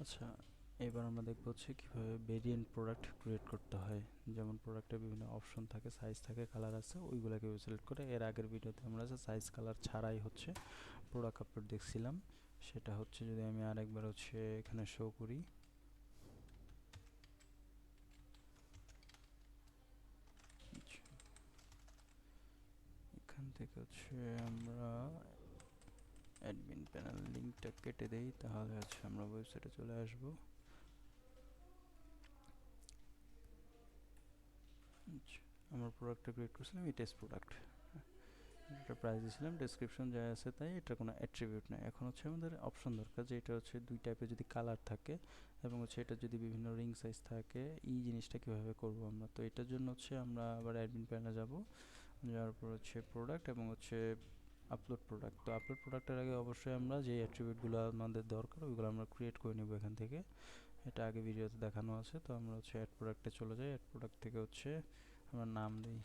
আচ্ছা, এবার আমরা দেখব হচ্ছে কীভাবে ভেরিয়েন্ট প্রোডাক্ট ক্রিয়েট করতে হয়। যেমন প্রোডাক্টের বিভিন্ন অপশন থাকে, সাইজ থাকে, কালার আছে, ওইগুলোকে সিলেক্ট করে। এর আগের ভিডিওতে আমরা সাইজ কালার ছাড়াই হচ্ছে প্রোডাক্ট আপলোড দেখছিলাম। সেটা হচ্ছে যদি আমি আরেকবার হচ্ছে এখানে শো করি, এখান থেকে হচ্ছে আমরা অ্যাডমিন প্যানেল লিঙ্কটা কেটে দেই, তাহলে হচ্ছে আমরা ওয়েবসাইটে চলে আসবো। আচ্ছা, আমার প্রোডাক্টটা ক্রিয়েট করছিলাম, এই টেস্ট প্রোডাক্ট, এটা প্রাইস দিয়েছিলাম, ডেসক্রিপশন যা আছে তাই, এটা কোনো অ্যাট্রিবিউট নাই। এখন হচ্ছে আমাদের অপশন দরকার, যে এটা হচ্ছে দুই টাইপের যদি কালার থাকে এবং হচ্ছে এটা যদি বিভিন্ন রিং সাইজ থাকে, এই জিনিসটা কীভাবে করব আমরা। তো এটার জন্য হচ্ছে আমরা আবার অ্যাডমিন প্যানেলে যাব, যাওয়ার পর হচ্ছে প্রোডাক্ট এবং হচ্ছে আপলোড প্রোডাক্ট। তো আপলোড প্রোডাক্টের আগে অবশ্যই আমরা যে অ্যাট্রিবিউটগুলো আমাদের দরকার ওইগুলো আমরা ক্রিয়েট করে নেব এখান থেকে। এটা আগে ভিডিওতে দেখানো আছে। তো আমরা হচ্ছে অ্যাড প্রোডাক্টে চলে যাই, অ্যাড প্রোডাক্ট থেকে হচ্ছে আমরা নাম দিই,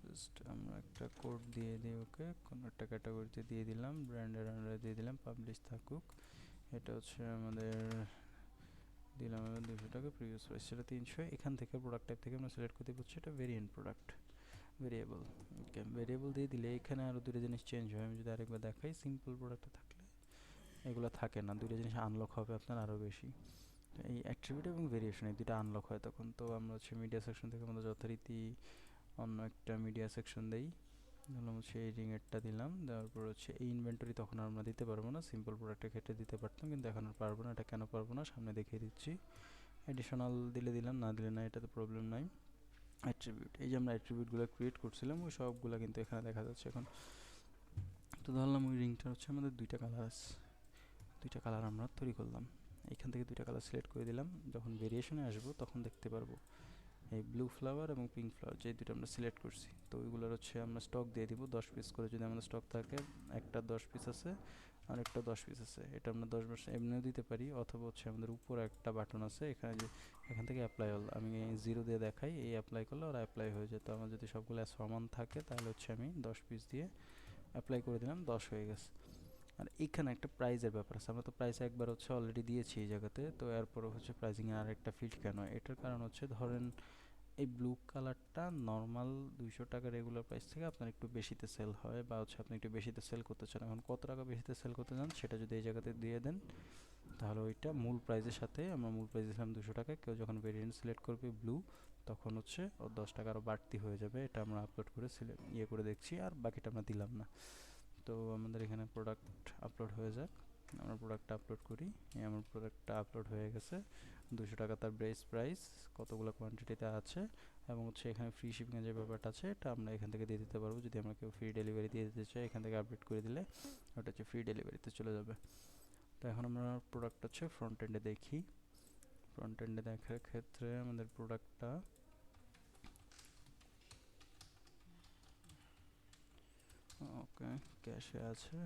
জাস্ট আমরা একটা কোড দিয়ে দিই, ওকে কোনো একটা ক্যাটাগরিতে দিয়ে দিলাম, ব্র্যান্ডের আন্ডারে দিয়ে দিলাম, পাবলিশ থাকুক। এটা হচ্ছে আমাদের দিলাম আমি 200 টাকা, প্রিভিয়াস প্রাইস ছিল 300। এখান থেকে প্রোডাক্ট টাইপ থেকে আমরা সিলেক্ট করতে পারছি এটা ভেরিয়েন্ট প্রোডাক্ট, ভেরিয়েবল। ওকে, ভেরিয়েবল দিয়ে দিলে এখানে আরও দুটো জিনিস চেঞ্জ হয়। আমি যদি আরেকবার দেখাই, সিম্পল প্রোডাক্টে থাকলে এগুলো থাকে না, দুটো জিনিস আনলক হবে আপনার আরও বেশি। তো এই অ্যাট্রিবিউট এবং ভেরিয়েশন এই দুটো আনলক হয় তখন। তো আমরা হচ্ছে মিডিয়া সেকশন থেকে আমাদের যথারীতি অন্য একটা মিডিয়া সেকশন দেই, ধরলাম হচ্ছে এই রিংয়েরটা দিলাম। দেওয়ার পর হচ্ছে এই ইনভেন্টরি তখন আমরা দিতে পারবো না, সিম্পল প্রোডাক্টের ক্ষেত্রে দিতে পারতাম, কিন্তু এখন আর পারবো না। এটা কেন পারবো না সামনে দেখিয়ে দিচ্ছি। অ্যাডিশনাল দিলে দিলাম, না দিলে না, এটাতে প্রবলেম নাই। অ্যাট্রিবিউট, এই যে আমরা অ্যাট্রিবিউটগুলো ক্রিয়েট করছিলাম ওই সবগুলো কিন্তু এখানে দেখা যাচ্ছে এখন। তো ধরলাম ওই রিংটা হচ্ছে আমাদের দুইটা কালার আছে, দুইটা কালার আমরা তৈরি করলাম, এইখান থেকে দুইটা কালার সিলেক্ট করে দিলাম। যখন ভেরিয়েশনে আসবো তখন দেখতে পারবো এই ব্লু ফ্লাওয়ার এবং পিঙ্ক ফ্লাওয়ার যে দুটো আমরা সিলেক্ট করছি। তো ওইগুলোর হচ্ছে আমরা স্টক দিয়ে দিব 10 পিস করে, যদি আমাদের স্টক থাকে। একটা 10 পিস আছে আর একটা 10 পিস আছে, এটা আমরা 10 পিস এমনিও দিতে পারি, অথবা হচ্ছে আমাদের উপরে একটা বাটন আছে এখানে, যে এখান থেকে অ্যাপ্লাই হল, আমি 0 দিয়ে দেখাই, এই অ্যাপ্লাই করলে ওরা অ্যাপ্লাই হয়ে যায়। তো আমার যদি সবগুলো সমান থাকে তাহলে হচ্ছে আমি 10 পিস দিয়ে অ্যাপ্লাই করে দিলাম, 10 হয়ে গেছে। আর এখানে একটা প্রাইজের ব্যাপার আছে, আমরা তো প্রাইস একবার হচ্ছে অলরেডি দিয়েছি এই জায়গাতে। তো এরপরে হচ্ছে প্রাইজিংয়ে আর একটা ফিল্ড কেন, এটার কারণ হচ্ছে ধরেন এই ব্লু কালারটা নর্মাল 200 টাকা রেগুলার প্রাইস থেকে আপনার একটু বেশিতে সেল হয়, বা হচ্ছে আপনি একটু বেশিতে সেল করতে চান। এখন কত টাকা বেশিতে সেল করতে চান সেটা যদি এই জায়গাতে দিয়ে দেন, তাহলে ওইটা মূল প্রাইসের সাথে, আমরা মূল প্রাইস দিলাম 200 টাকা, কেউ যখন ভেরিয়েন্ট সিলেক্ট করবে ব্লু, তখন হচ্ছে ওর 10 টাকা আরও বাড়তি হয়ে যাবে। এটা আমরা আপলোড করে ইয়ে করে দেখছি, আর বাকিটা আমরা দিলাম না। তো আমাদের এখানে প্রোডাক্ট আপলোড হয়ে যাক, আমরা প্রোডাক্টটা আপলোড করি। এই আমার প্রোডাক্টটা আপলোড হয়ে গেছে, 200 টাকা তার বেস প্রাইস, কতগুলো কোয়ান্টিটিতে আছে, এবং হচ্ছে এখানে ফ্রি শিপিংয়ের যে ব্যাপারটা আছে এটা আমরা এখান থেকে দিয়ে দিতে পারবো। যদি আমরা কেউ ফ্রি ডেলিভারি দিয়ে দিতে চাই, এখান থেকে আপডেট করে দিলে ওটা হচ্ছে ফ্রি ডেলিভারিতে চলে যাবে। তো এখন আমরা প্রোডাক্ট হচ্ছে ফ্রন্ট এন্ডে দেখি। ফ্রন্ট এন্ডে দেখার ক্ষেত্রে আমাদের প্রোডাক্টটা ওকে ক্যাশে আছে।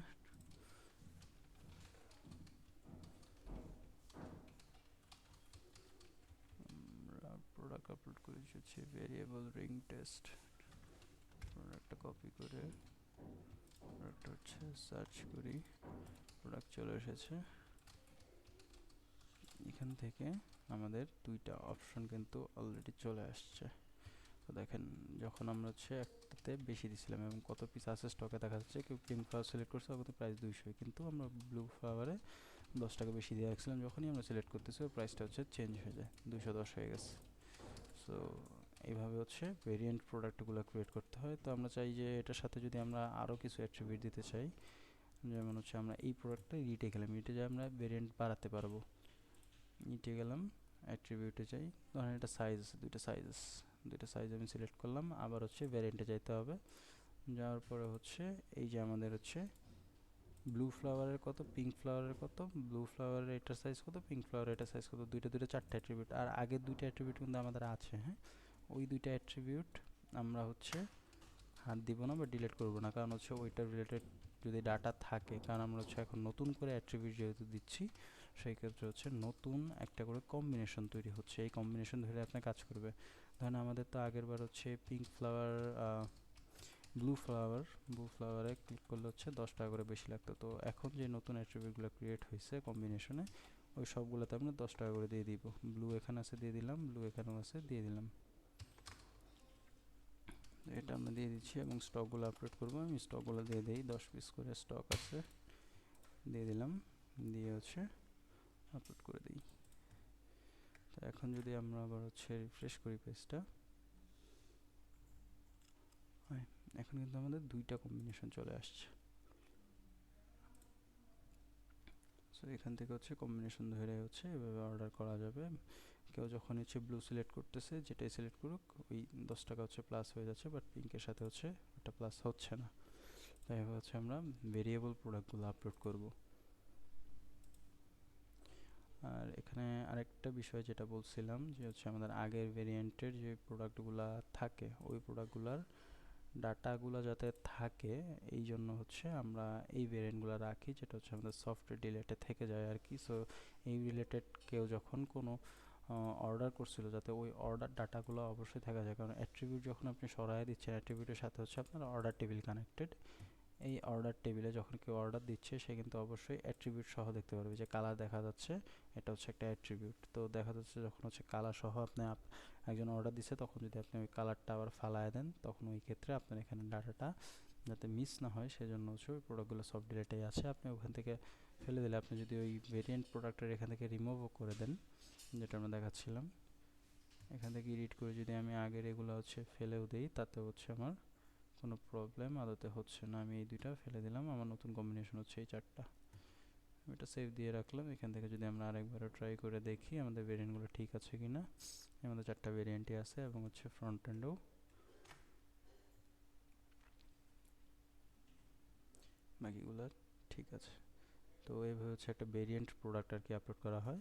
আমরা প্রোডাক্ট আপলোড করেছি হচ্ছে ভেরিয়েবল রিং টেস্ট, প্রোডাক্টটা কপি করে প্রোডাক্ট হচ্ছে সার্চ করি, প্রোডাক্ট চলে এসেছে। এখান থেকে আমাদের দুইটা অপশন কিন্তু অলরেডি চলে আসছে। তো দেখেন, যখন আমরা হচ্ছে একটাতে বেশি দিছিলাম এবং কত পিস আছে স্টকে দেখা যাচ্ছে, কেউ পিঙ্ক ফ্লাওয়ার সিলেক্ট করছে ওর প্রাইস 200, কিন্তু আমরা ব্লু ফ্লাওয়ারে 10 টাকা বেশি দিয়ে রাখছিলাম, যখনই আমরা সিলেক্ট করতেছি ওর প্রাইসটা হচ্ছে চেঞ্জ হয়ে যায়, 210 হয়ে গেছে। সো এইভাবে হচ্ছে ভেরিয়েন্ট প্রোডাক্টগুলো ক্রিয়েট করতে হয়। তো আমরা চাই যে এটার সাথে যদি আমরা আরও কিছু অ্যাট্রিবিউট দিতে চাই, যেমন হচ্ছে আমরা এই প্রোডাক্টটা রিটে গেলাম, রিটে যে আমরা ভেরিয়েন্ট বাড়াতে পারবো, নিচে গেলাম, অ্যাট্রিবিউটে যাই, ধরেন এটা সাইজ আছে, দুইটা সাইজ আমি সিলেক্ট করলাম। আবার হচ্ছে ভ্যারিয়েন্টে যাইতে হবে, যাওয়ার পরে হচ্ছে এই যে আমাদের হচ্ছে ব্লু ফ্লাওয়ারের কত, পিঙ্ক ফ্লাওয়ারের কত, ব্লু ফ্লাওয়ারের এটার সাইজ কত, পিঙ্ক ফ্লাওয়ারের এটার সাইজ কত, দুইটা দুইটা চারটে অ্যাট্রিবিউট। আর আগের দুইটা অ্যাট্রিবিউট কিন্তু আমাদের আছে, হ্যাঁ, ওই দুইটা অ্যাট্রিবিউট আমরা হচ্ছে হাত দিব না বা ডিলিট করবো না, কারণ হচ্ছে ওইটার রিলেটেড যদি ডাটা থাকে, কারণ আমরা হচ্ছে এখন নতুন করে অ্যাট্রিবিউট যেহেতু দিচ্ছি, সেই ক্ষেত্রে হচ্ছে নতুন একটা করে কম্বিনেশন তৈরি হচ্ছে, এই কম্বিনেশন ধরে আপনি কাজ করবে। ধরেন আমাদের তো আগের বার হচ্ছে পিঙ্ক ফ্লাওয়ার ব্লু ফ্লাওয়ারে ক্লিক করলে হচ্ছে 10 টাকা করে বেশি লাগতো। তো এখন যে নতুন অ্যাট্রিবিউটগুলো ক্রিয়েট হয়েছে কম্বিনেশনে, ওই সবগুলোতে আমরা 10 টাকা করে দিয়ে দিব। ব্লু এখানে আছে দিয়ে দিলাম, ব্লু এখানেও আছে দিয়ে দিলাম। এটা আমরা দিয়ে দিচ্ছি এবং স্টকগুলো আপলোড করবো। আমি স্টকগুলো দিয়ে দিই, 10 পিস করে স্টক আছে, দিয়ে দিলাম, দিয়ে হচ্ছে আপলোড করে দিই। তো এখন যদি আমরা আবার হচ্ছে রিফ্রেশ করি পেজটা, এখন কিন্তু আমাদের 2টা কম্বিনেশন চলে আসছে। সো এখান থেকে হচ্ছে কম্বিনেশন ধরে হচ্ছে এভাবে অর্ডার করা যাবে। কেউ যখন হচ্ছে ব্লু সিলেক্ট করতেছে, যেটাই সিলেক্ট করুক ওই 10 টাকা হচ্ছে প্লাস হয়ে যাচ্ছে, বাট পিঙ্কের সাথে হচ্ছে ওটা প্লাস হচ্ছে না। তাই হচ্ছে আমরা ভেরিয়েবল প্রোডাক্টগুলো আপলোড করব। আর এখানে আরেকটা বিষয় যেটা বলছিলাম যে হচ্ছে আমাদের আগের ভেরিয়েন্টের যে প্রোডাক্টগুলো থাকে, ওই প্রোডাক্টগুলোর ডাটাগুলো যাতে থাকে, এই জন্য হচ্ছে আমরা এই ভেরিয়েন্টগুলো রাখি, যেটা হচ্ছে আমাদের সফটওয়্যার রিলেটেড থেকে যায় আর কি। সো এই রিলেটেড কেউ যখন কোনো অর্ডার করছিল, যাতে ওই অর্ডার ডাটাগুলো অবশ্যই থাকা যায়, কারণ অ্যাট্রিবিউট যখন আপনি সরাই দিচ্ছেন, অ্যাট্রিবিউটের সাথে হচ্ছে আপনার অর্ডার টেবিল কানেক্টেড। এই অর্ডার টেবিলে যখন কেউ অর্ডার দিচ্ছে, সে কিন্তু অবশ্যই অ্যাট্রিবিউট সহ দেখতে পারবে, যে কালার দেখা যাচ্ছে, এটা হচ্ছে একটা অ্যাট্রিবিউট। তো দেখা যাচ্ছে যখন হচ্ছে কালার সহ আপনি একজন অর্ডার দিচ্ছে, তখন যদি আপনি ওই কালারটা আবার ফালায় দেন, তখন ওই ক্ষেত্রে আপনার এখানে ডাটাটা যাতে মিস না হয়, সেজন্য হচ্ছে ওই প্রোডাক্টগুলো সব ডিলেটেই আছে। আপনি ওখান থেকে ফেলে দিলে, আপনি যদি ওই ভেরিয়েন্ট প্রোডাক্টের এখান থেকে রিমুভও করে দেন, যেটা আমরা দেখাচ্ছিলাম, এখান থেকে এডিট করে যদি আমি আগের এগুলো হচ্ছে ফেলেও দিই, তাতে হচ্ছে আমার কোনো প্রবলেম আদতে হচ্ছে না। আমি এই 2টা ফেলে দিলাম, আমার নতুন কম্বিনেশন হচ্ছে এই 4টা। এটা সেভ দিয়ে রাখলাম। এখান থেকে যদি আমরা আরেকবারও ট্রাই করে দেখি আমাদের ভেরিয়েন্টগুলো ঠিক আছে কি না। আমাদের 4টা ভেরিয়েন্টই আছে এবং হচ্ছে ফ্রন্ট এন্ডও বাকিগুলো ঠিক আছে। তো এইভাবে হচ্ছে একটা ভেরিয়েন্ট প্রোডাক্ট আর কি আপলোড করা হয়।